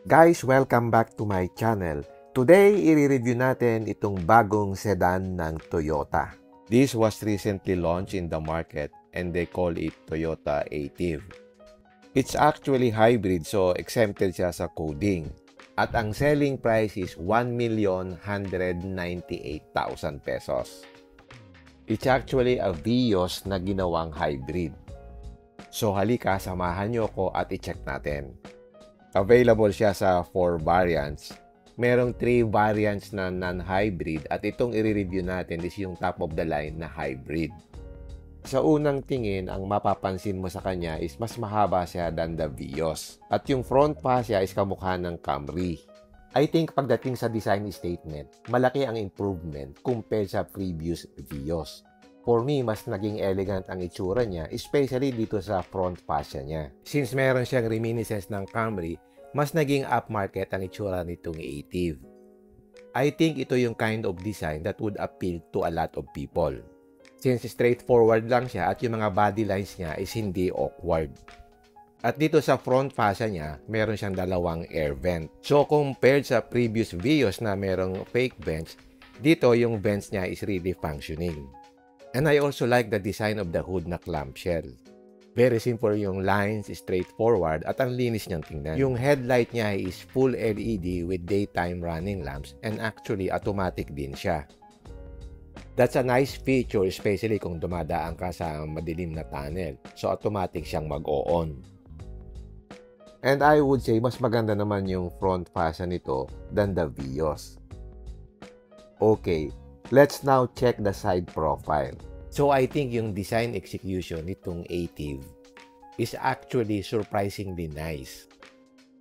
Guys, welcome back to my channel. Today, i-review natin itong bagong sedan ng Toyota. This was recently launched in the market and they call it Toyota Aitiv. It's actually hybrid so exempted siya sa coding. At ang selling price is 1,198,000 pesos. It's actually a Vios na ginawang hybrid. So halika, samahan nyo ko at i-check natin. Available siya sa 4 variants. Merong 3 variants na non-hybrid at itong i-review natin is yung top of the line na hybrid. Sa unang tingin, ang mapapansin mo sa kanya is mas mahaba siya than the Vios. At yung front fascia is kamukha ng Camry. I think pagdating sa design statement, malaki ang improvement compared sa previous Vios. For me, mas naging elegant ang itsura niya, especially dito sa front fascia niya. Since meron siyang reminiscence ng Camry, mas naging upmarket ang itsura nitong Aitiv. I think ito yung kind of design that would appeal to a lot of people. Since straightforward lang siya at yung mga body lines niya is hindi awkward. At dito sa front fascia niya, meron siyang dalawang air vent. So compared sa previous Vios na merong fake vents, dito yung vents niya is really functioning. And I also like the design of the hood na clamshell. Very simple yung lines, straightforward, at ang linis niyang tingnan. Yung headlight niya is full LED with daytime running lamps and actually automatic din siya. That's a nice feature, especially kung dumadaan ka sa madilim na tunnel. So automatic siyang mag-o-on. And I would say mas maganda naman yung front fascia nito than the Vios. Okay. Let's now check the side profile. So I think yung design execution nitong Aitiv is actually surprisingly nice.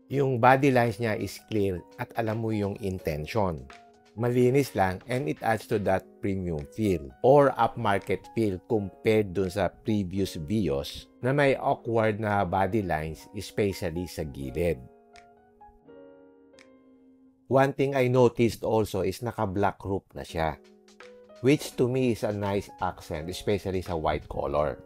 Yung body lines niya is clear at alam mo yung intention. Malinis lang and it adds to that premium feel or upmarket feel compared dun sa previous Vios na may awkward na body lines especially sa gilid. One thing I noticed also is naka-black roof na siya. Which to me is a nice accent, especially sa white color.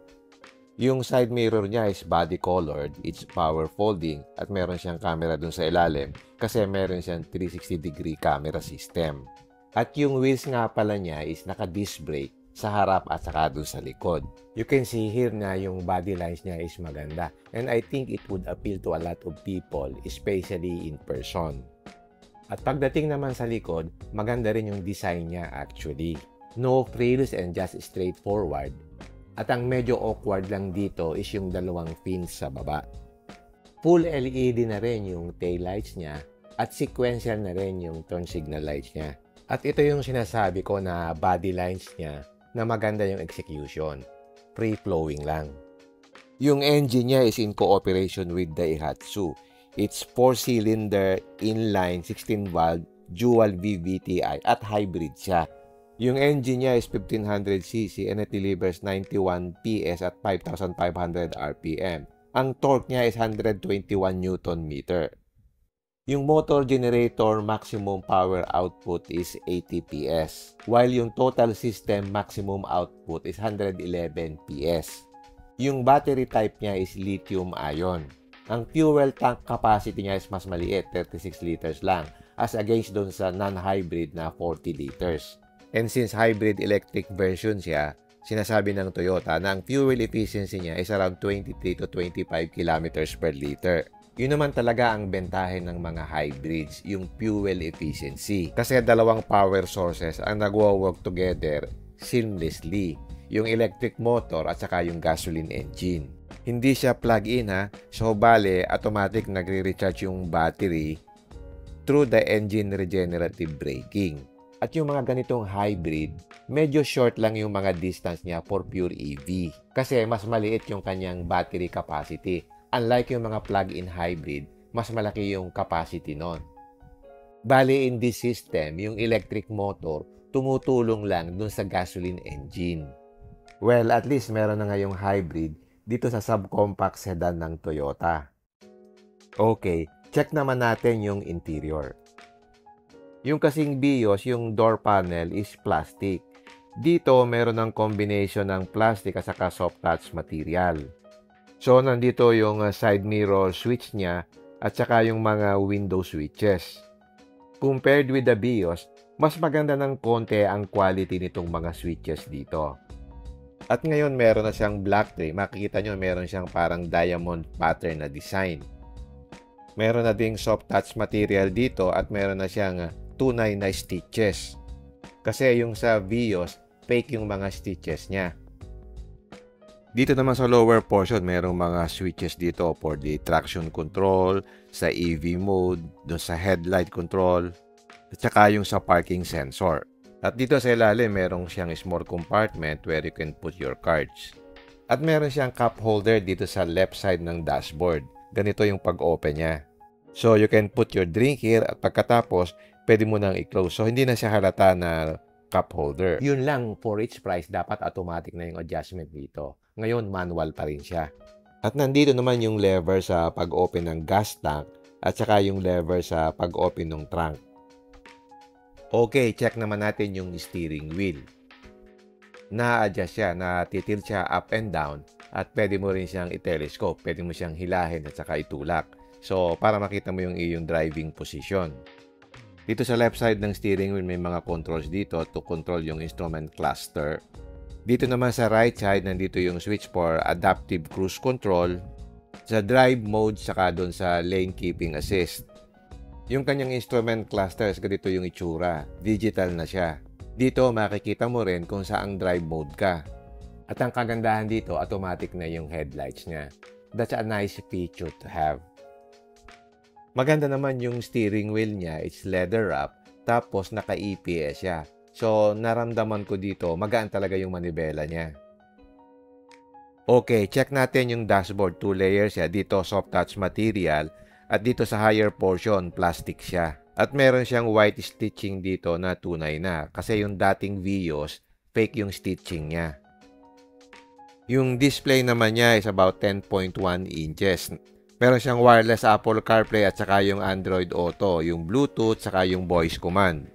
Yung side mirror niya is body colored, it's power folding, at meron siyang camera dun sa ilalim kasi meron siyang 360-degree camera system. At yung wheels nga pala niya is naka-disc brake sa harap at saka dun sa likod. You can see here na yung body lines niya is maganda and I think it would appeal to a lot of people, especially in person. At pagdating naman sa likod, maganda rin yung design niya actually. No frills and just straightforward. At ang medyo awkward lang dito is yung dalawang fins sa baba. Full LED na rin yung taillights niya at sequential na rin yung turn signal lights niya. At ito yung sinasabi ko na body lines niya na maganda yung execution. Free-flowing lang. Yung engine niya is in cooperation with Daihatsu. It's 4-cylinder inline 16-valve dual VVTi at hybrid siya. Yung engine niya is 1500cc and it delivers 91 PS at 5,500 RPM. Ang torque niya is 121 Nm. Yung motor generator maximum power output is 80 PS, while yung total system maximum output is 111 PS. Yung battery type niya is lithium-ion. Ang fuel tank capacity niya is mas maliit, 36 liters lang, as against doon sa non-hybrid na 40 liters. And since hybrid electric version siya, sinasabi ng Toyota na ang fuel efficiency niya is around 23 to 25 kilometers per liter. Yun naman talaga ang bentahe ng mga hybrids, yung fuel efficiency. Kasi dalawang power sources ang nagwo-work together seamlessly, yung electric motor at saka yung gasoline engine. Hindi siya plug-in ha, so bale automatic nagre-recharge yung battery through the engine regenerative braking. At yung mga ganitong hybrid, medyo short lang yung mga distance niya for pure EV. Kasi mas maliit yung kanyang battery capacity. Unlike yung mga plug-in hybrid, mas malaki yung capacity nun. Bali in this system, yung electric motor, tumutulong lang dun sa gasoline engine. Well, at least meron na ngayong hybrid dito sa subcompact sedan ng Toyota. Okay, check naman natin yung interior. Yung kasing Vios, yung door panel is plastic. Dito, meron ng combination ng plastic at saka soft touch material. So, nandito yung side mirror switch niya at saka yung mga window switches. Compared with the BIOS, mas maganda ng konti ang quality nitong mga switches dito. At ngayon meron na siyang black tray. Makikita nyo meron siyang parang diamond pattern na design. Meron na ding soft touch material dito at meron na siyang tunay na stitches. Kasi yung sa BIOS, fake yung mga stitches niya. Dito naman sa lower portion, merong mga switches dito for the traction control, sa EV mode, dun sa headlight control, at saka yung sa parking sensor. At dito sa ilalim, merong siyang small compartment where you can put your cards. At meron siyang cup holder dito sa left side ng dashboard. Ganito yung pag-open niya. So, you can put your drink here at pagkatapos, pwede mo nang i-close. So, hindi na siya halata na cup holder. Yun lang, for its price, dapat automatic na yung adjustment dito. Ngayon, manual pa rin siya. At nandito naman yung lever sa pag-open ng gas tank at saka yung lever sa pag-open ng trunk. Okay, check naman natin yung steering wheel. Na-adjust siya, natitilt siya up and down at pwede mo rin siyang i-telescope. Pwede mo siyang hilahin at saka itulak. So, para makita mo yung iyong driving position. Dito sa left side ng steering wheel, may mga controls dito to control yung instrument cluster. Dito naman sa right side, nandito yung switch for adaptive cruise control, sa drive mode, saka doon sa lane keeping assist. Yung kanyang instrument clusters, ganito yung itsura. Digital na siya. Dito, makikita mo rin kung saang drive mode ka. At ang kagandahan dito, automatic na yung headlights niya. That's a nice feature to have. Maganda naman yung steering wheel niya, it's leather wrap, tapos naka-EPS siya. So, naramdaman ko dito, magaan talaga yung manibela niya. Okay, check natin yung dashboard. 2 layers siya. Dito, soft touch material, at dito sa higher portion, plastic siya. At meron siyang white stitching dito na tunay na, kasi yung dating Vios, fake yung stitching niya. Yung display naman niya is about 10.1 inches. Meron siyang wireless Apple CarPlay at saka yung Android Auto, yung Bluetooth, saka yung voice command.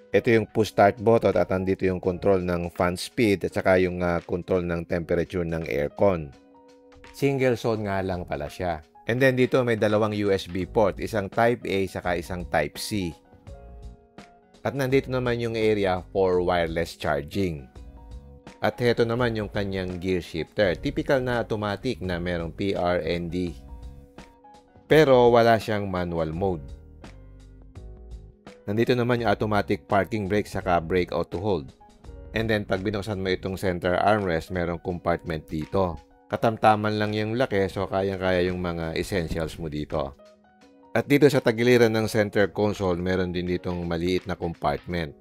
Ito yung push start button at andito yung control ng fan speed at saka yung control ng temperature ng aircon. Single zone nga lang pala siya. And then dito may dalawang USB port, isang Type A saka isang Type C. At nandito naman yung area for wireless charging. At heto naman yung kanyang gear shifter. Typical na automatic na merong PRND. Pero wala siyang manual mode. Nandito naman yung automatic parking brake saka brake auto hold. And then pag binuksan mo itong center armrest, merong compartment dito. Katamtaman lang yung laki, so kayang-kaya yung mga essentials mo dito. At dito sa tagiliran ng center console, meron din ditong maliit na compartment.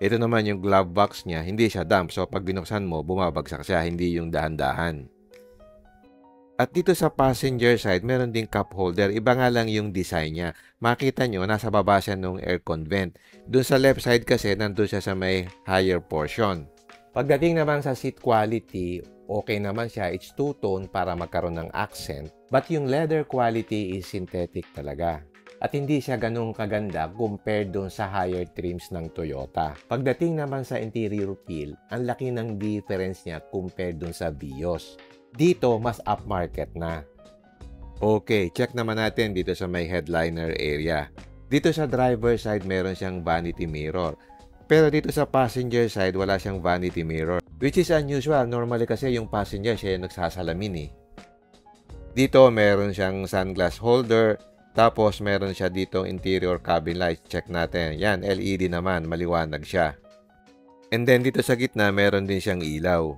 Ito naman yung glove box niya, hindi siya dump, so pag binuksan mo, bumabagsak siya, hindi yung dahan-dahan. At dito sa passenger side, meron ding cup holder. Iba nga lang yung design niya. Makita nyo, nasa baba siya ng aircon vent. Doon sa left side kasi, nandun siya sa may higher portion. Pagdating naman sa seat quality, okay naman siya. It's two-tone para magkaroon ng accent. But yung leather quality is synthetic talaga. At hindi siya ganun kaganda compared doon sa higher trims ng Toyota. Pagdating naman sa interior feel, ang laki ng difference niya compared doon sa Vios. Dito, mas upmarket na. Okay, check naman natin dito sa may headliner area. Dito sa driver side, meron siyang vanity mirror. Pero dito sa passenger side, wala siyang vanity mirror. Which is unusual. Normally kasi yung passenger, siya yung nagsasalamin eh. Dito, meron siyang sunglass holder. Tapos, meron siya dito interior cabin lights. Check natin. Yan, LED naman. Maliwanag siya. And then, dito sa gitna, meron din siyang ilaw.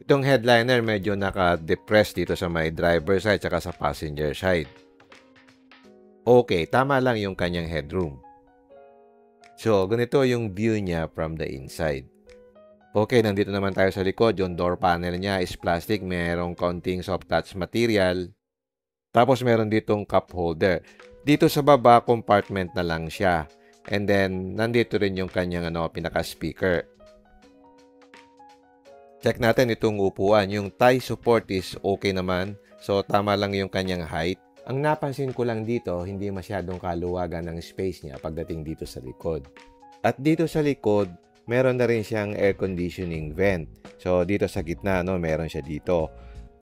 Itong headliner medyo naka-depress dito sa may driver side at sa passenger side. Okay, tama lang yung kanyang headroom. So, ganito yung view niya from the inside. Okay, nandito naman tayo sa likod. Yung door panel niya is plastic. Merong konting soft touch material. Tapos meron ditong cup holder. Dito sa baba, compartment na lang siya. And then, nandito rin yung kanyang pinaka-speaker. Check natin itong upuan. Yung thigh support is okay naman. So, tama lang yung kanyang height. Ang napansin ko lang dito, hindi masyadong kaluwagan ng space niya pagdating dito sa likod. At dito sa likod, meron na rin siyang air conditioning vent. So, dito sa gitna, meron siya dito.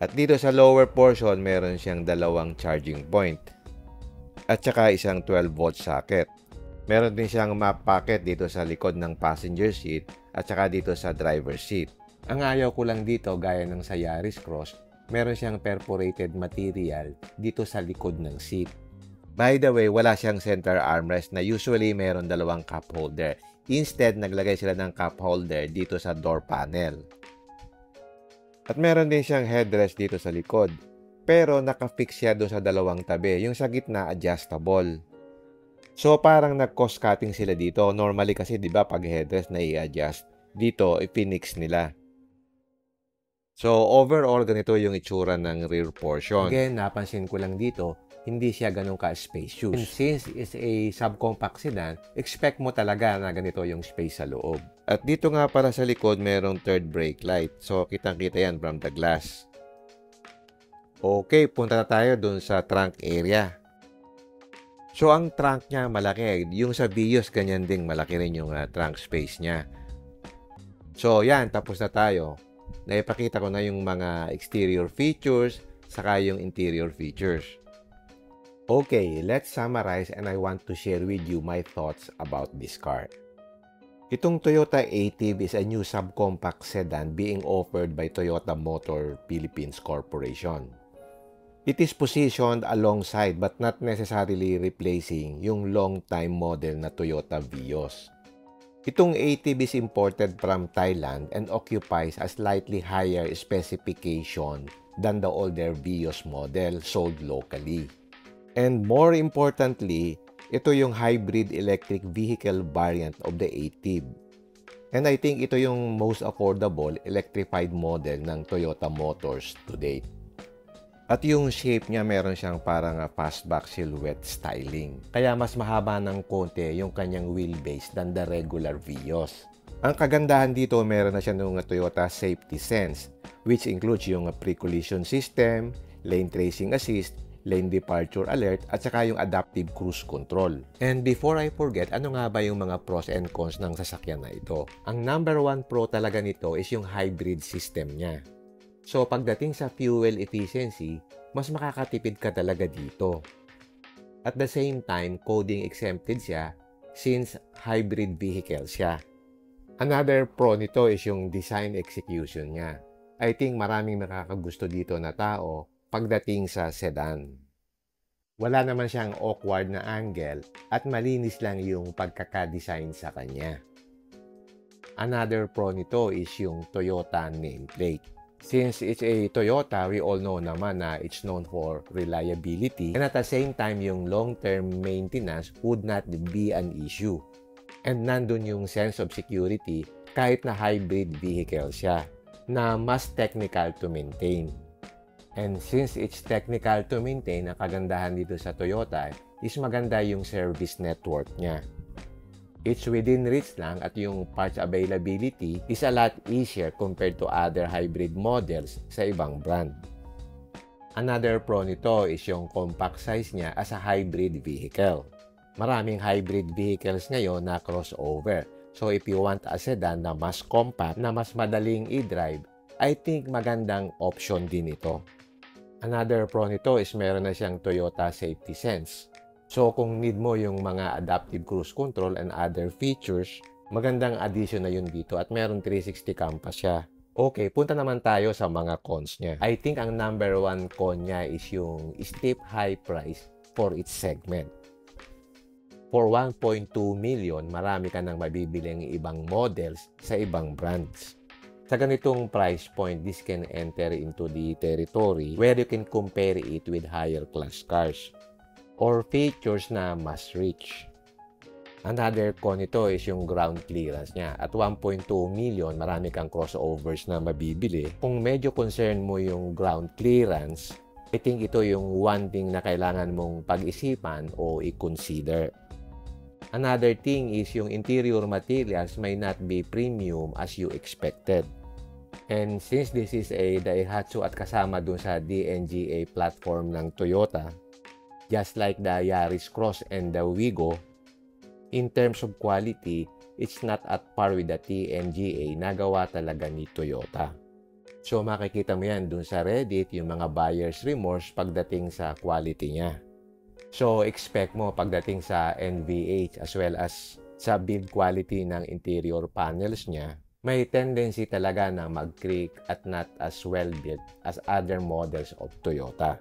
At dito sa lower portion, meron siyang dalawang charging point at saka isang 12-volt socket. Meron din siyang map pocket dito sa likod ng passenger seat at saka dito sa driver seat. Ang ayaw ko lang dito, gaya ng sa Yaris Cross, meron siyang perforated material dito sa likod ng seat. By the way, wala siyang center armrest na usually meron dalawang cup holder. Instead, naglagay sila ng cup holder dito sa door panel. At meron din siyang headrest dito sa likod. Pero nakafix siya doon sa dalawang tabi. Yung sa gitna, adjustable. So, parang nag-cost cutting sila dito. Normally kasi, di ba, pag headrest na i-adjust, dito, i-finix nila. So, overall, ganito yung itsura ng rear portion. Again, napansin ko lang dito, hindi siya ganun ka-spacious. And since it's a subcompact sedan, expect mo talaga na ganito yung space sa loob. At dito nga para sa likod, merong third brake light. So, kitang-kita yan from the glass. Okay, punta na tayo dun sa trunk area. So, ang trunk niya malaki. Yung sa Vios, ganyan ding malaki rin yung trunk space niya. So, yan, tapos na tayo. Naipakita ko na yung mga exterior features, saka yung interior features. Okay, let's summarize and I want to share with you my thoughts about this car. Itong Toyota Ative is a new subcompact sedan being offered by Toyota Motor Philippines Corporation. It is positioned alongside but not necessarily replacing yung long-time model na Toyota Vios. Itong Ative is imported from Thailand and occupies a slightly higher specification than the older Vios model sold locally. And more importantly, ito yung hybrid electric vehicle variant of the Ative. And I think ito yung most affordable electrified model ng Toyota Motors to date. At yung shape niya, meron siyang parang fastback silhouette styling. Kaya mas mahaba ng konti yung kanyang wheelbase than the regular Vios. Ang kagandahan dito, meron na siya ng Toyota Safety Sense, which includes yung pre-collision system, lane tracing assist, lane departure alert, at saka yung adaptive cruise control. And before I forget, ano nga ba yung mga pros and cons ng sasakyan na ito? Ang number one pro talaga nito is yung hybrid system niya. So pagdating sa fuel efficiency, mas makakatipid ka talaga dito. At the same time, coding exempted siya since hybrid vehicle siya. Another pro nito is yung design execution niya. I think maraming nakakagusto dito na tao pagdating sa sedan. Wala naman siyang awkward na angle at malinis lang yung pagkakadesign sa kanya. Another pro nito is yung Toyota nameplate. Since it's a Toyota, we all know naman na it's known for reliability and at the same time yung long-term maintenance would not be an issue. And nandun yung sense of security kahit na hybrid vehicle siya na mas technical to maintain. And since it's technical to maintain, ang kagandahan dito sa Toyota is maganda yung service network niya. It's within reach lang at yung parts availability is a lot easier compared to other hybrid models sa ibang brand. Another pro nito is yung compact size niya as a hybrid vehicle. Maraming hybrid vehicles ngayon na crossover. So if you want a sedan na mas compact, na mas madaling i-drive, I think magandang option din ito. Another pro nito is meron na siyang Toyota Safety Sense. So kung need mo yung mga adaptive cruise control and other features, magandang addition na yun dito at meron 360 compass siya. Okay, punta naman tayo sa mga cons niya. I think ang number one con niya is yung steep high price for its segment. For 1.2 million, marami ka nang mabibiling ibang models sa ibang brands. Sa ganitong price point, this can enter into the territory where you can compare it with higher class cars or features na mas rich. Another con nito is yung ground clearance niya. At 1.2 million, marami kang crossovers na mabibili. Kung medyo concern mo yung ground clearance, I think ito yung one thing na kailangan mong pag-isipan o i-consider. Another thing is yung interior materials may not be premium as you expected. And since this is a Daihatsu at kasama dun sa DNGA platform ng Toyota, just like the Yaris Cross and the Wigo, in terms of quality, it's not at par with the TNGA na gawa talaga ni Toyota. So makikita mo yan dun sa Reddit, yung mga buyer's remorse pagdating sa quality niya. So expect mo pagdating sa NVH as well as sa build quality ng interior panels niya, may tendency talaga na mag-creak at not as well built as other models of Toyota.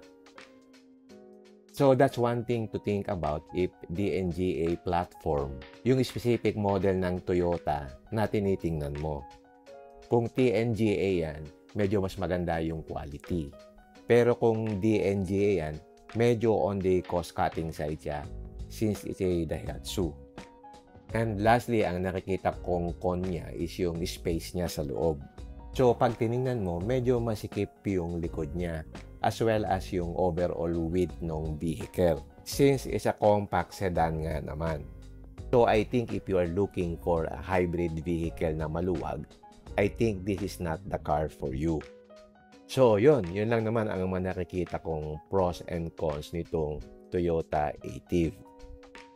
So that's one thing to think about if DNGA platform, yung specific model ng Toyota na tinitingnan mo. Kung TNGA yan, medyo mas maganda yung quality. Pero kung DNGA yan, medyo on the cost-cutting side siya since it's a Daihatsu. And lastly, ang nakikita kong con niya is yung space niya sa loob. So pag tinignan mo, medyo masikip yung likod niya as well as yung overall width ng vehicle since it's a compact sedan nga naman. So I think if you are looking for a hybrid vehicle na maluwag, I think this is not the car for you. So yun lang naman ang mga nakikita kong pros and cons nitong Toyota Ative.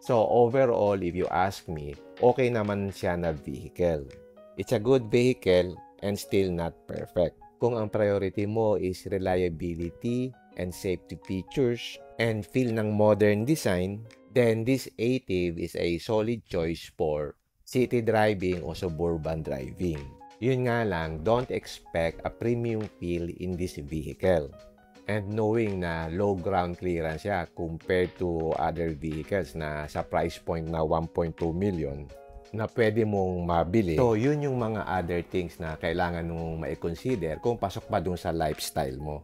So overall, if you ask me, okay naman siya na vehicle. It's a good vehicle and still not perfect. Kung ang priority mo is reliability and safety features and feel ng modern design, then this Ative is a solid choice for city driving o suburban driving. Yun nga lang, don't expect a premium feel in this vehicle. And knowing na low ground clearance siya compared to other vehicles na sa price point na 1.2 million na pwede mong mabili. So, yun yung mga other things na kailangan mong ma-consider kung pasok pa dun sa lifestyle mo.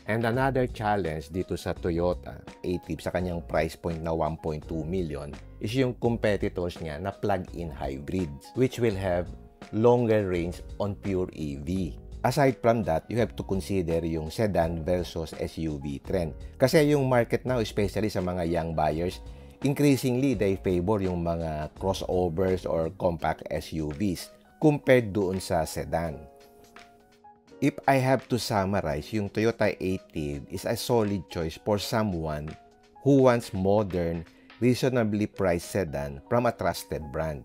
And another challenge dito sa Toyota Ative sa kanyang price point na 1.2 million is yung competitors niya na plug-in hybrids which will have longer range on pure EV. Aside from that, you have to consider yung sedan versus SUV trend. Kasi yung market now, especially sa mga young buyers, increasingly they favor yung mga crossovers or compact SUVs compared doon sa sedan. If I have to summarize, yung Toyota Ative is a solid choice for someone who wants modern, reasonably priced sedan from a trusted brand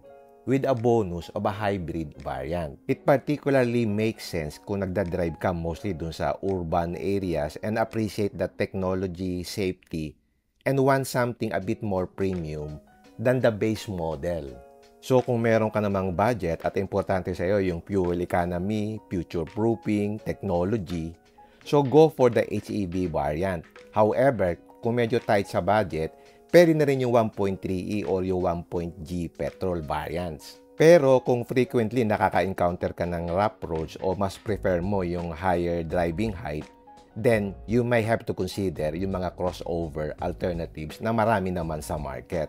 with a bonus of a hybrid variant. It particularly makes sense kung nagdadrive ka mostly dun sa urban areas and appreciate the technology, safety, and want something a bit more premium than the base model. So kung meron ka namang budget at importante sa iyo yung fuel economy, future-proofing, technology, so go for the HEV variant. However, kung medyo tight sa budget, pwede na rin yung 1.3E or yung 1.G petrol variants. Pero kung frequently nakaka-encounter ka ng rough roads o mas prefer mo yung higher driving height, then you may have to consider yung mga crossover alternatives na marami naman sa market.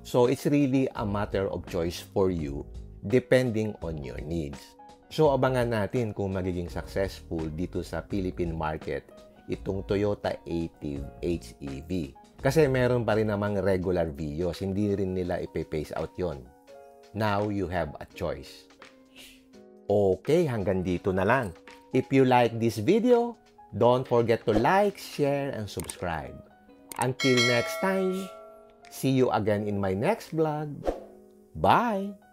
So it's really a matter of choice for you depending on your needs. So abangan natin kung magiging successful dito sa Philippine market itong Toyota Ative HEV. Kasi meron pa rin namang regular videos, hindi rin nila ipe-phase out yon. Now you have a choice. Okay, hanggang dito na lang. If you like this video, don't forget to like, share, and subscribe. Until next time, see you again in my next vlog. Bye!